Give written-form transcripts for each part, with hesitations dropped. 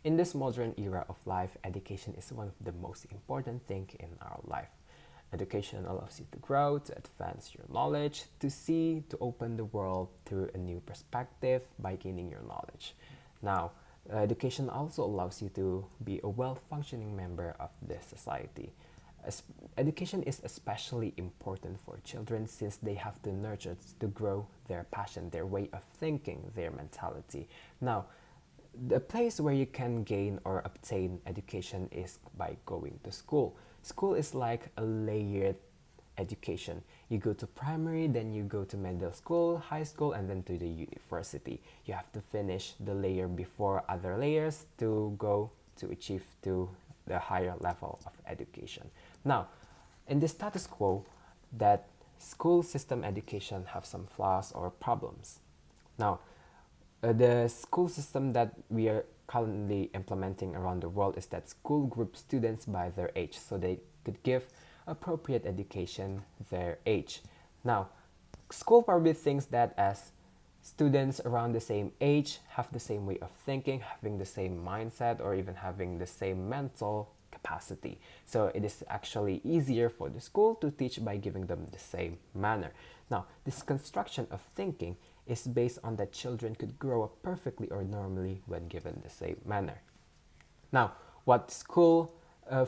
In this modern era of life, education is one of the most important things in our life. Education allows you to grow, to advance your knowledge, to see, to open the world through a new perspective by gaining your knowledge. Now, education also allows you to be a well-functioning member of this society. As education is especially important for children since they have to nurture to grow their passion, their way of thinking, their mentality. Now, the place where you can gain or obtain education is by going to school. School is like a layered education. You go to primary, then you go to middle school, high school, and then to the university. You have to finish the layer before other layers to go to achieve to the higher level of education. Now, in the status quo, that school system education have some flaws or problems. Now, the school system that we are currently implementing around the world is that school groups students by their age so they could give appropriate education their age. Now, school probably thinks that as students around the same age have the same way of thinking, having the same mindset, or even having the same mental capacity. So it is actually easier for the school to teach by giving them the same manner. Now, this construction of thinking is based on that children could grow up perfectly or normally when given the same manner. Now, what school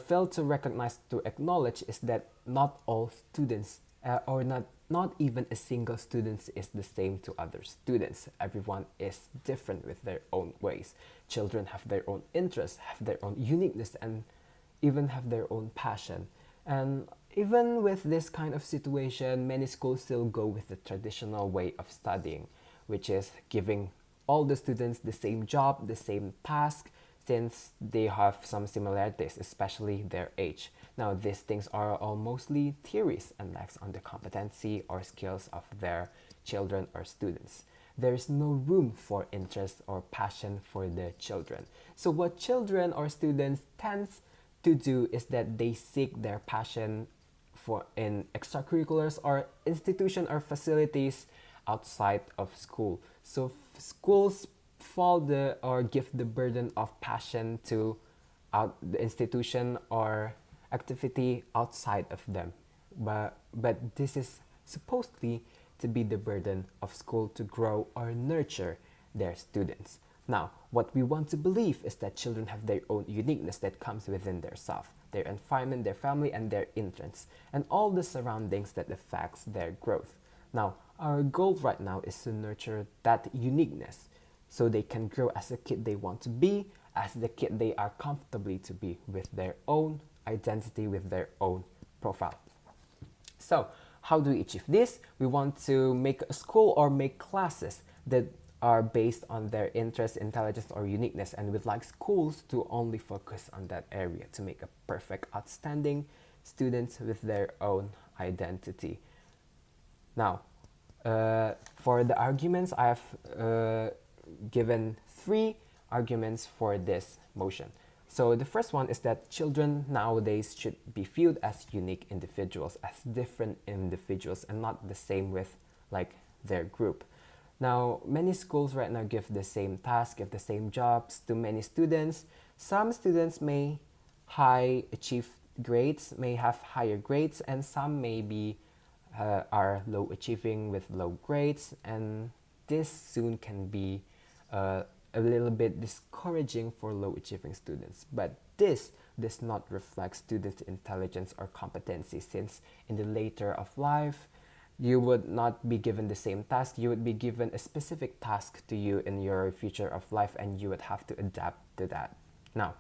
failed to recognize to acknowledge is that not all students or not even a single student is the same to other students. Everyone is different with their own ways. Children have their own interests, have their own uniqueness, and even have their own passion. And even with this kind of situation, many schools still go with the traditional way of studying, which is giving all the students the same job, the same task, since they have some similarities, especially their age. Now, these things are all mostly theories and lacks on the competency or skills of their children or students. There is no room for interest or passion for the children. So what children or students tends to do is that they seek their passion for in extracurriculars or institution or facilities outside of school. So schools fall the or give the burden of passion to out the institution or activity outside of them. But this is supposedly to be the burden of school to grow or nurture their students. Now, what we want to believe is that children have their own uniqueness that comes within their self, their environment, their family, and their interests, and all the surroundings that affects their growth. Now, our goal right now is to nurture that uniqueness so they can grow as a kid they want to be, as the kid they are comfortably to be with their own identity, with their own profile. So, how do we achieve this? We want to make a school or make classes that are based on their interest, intelligence, or uniqueness, and we'd like schools to only focus on that area to make a perfect, outstanding students with their own identity. Now, for the arguments, I have given 3 arguments for this motion. So the first one is that children nowadays should be viewed as unique individuals, as different individuals, and not the same with like their group. Now, many schools right now give the same task, give the same jobs to many students. Some students may high achieve grades, may have higher grades, and some may be are low achieving with low grades, and this soon can be a little bit discouraging for low achieving students. But this does not reflect students' intelligence or competency, since in the later of life, you would not be given the same task. You would be given a specific task to you in your future of life, and you would have to adapt to that. Now,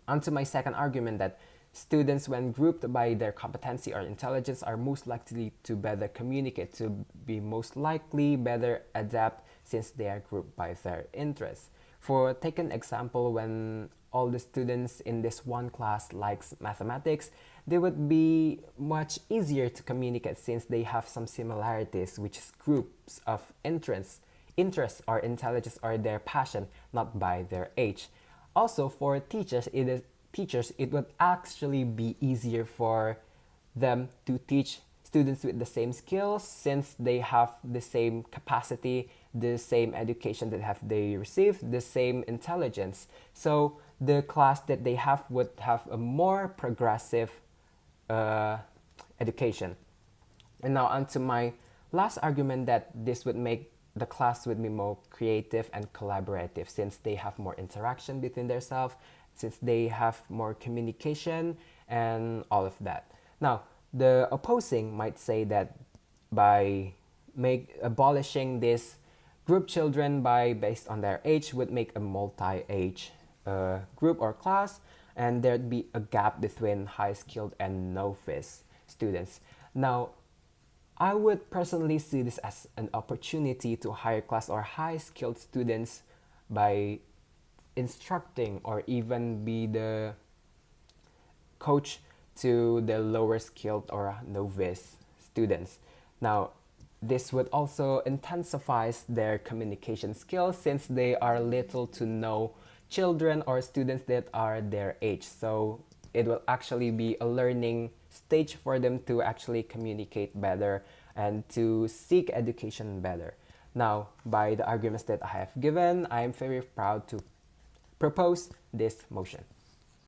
onto my second argument that students, when grouped by their competency or intelligence, are most likely to better communicate, to be most likely better adapt since they are grouped by their interests. For take an example, when all the students in this one class likes mathematics, they would be much easier to communicate since they have some similarities, which is groups of interests or intelligence or their passion, not by their age. Also, for teachers, it would actually be easier for them to teach students with the same skills since they have the same capacity the same education that have they received, the same intelligence. So the class that they have would have a more progressive uh, education. And now onto my last argument, that this would make the class would be more creative and collaborative since they have more interaction between themselves, since they have more communication and all of that. Now, the opposing might say that by abolishing this group children by based on their age would make a multi-age group or class, and there'd be a gap between high skilled and novice students. Now, I would personally see this as an opportunity to higher class or high skilled students by instructing or even be the coach to the lower skilled or novice students. Now, this would also intensify their communication skills since they are little to no children or students that are their age. So it will actually be a learning stage for them to actually communicate better and to seek education better. Now, by the arguments that I have given, I am very proud to propose this motion.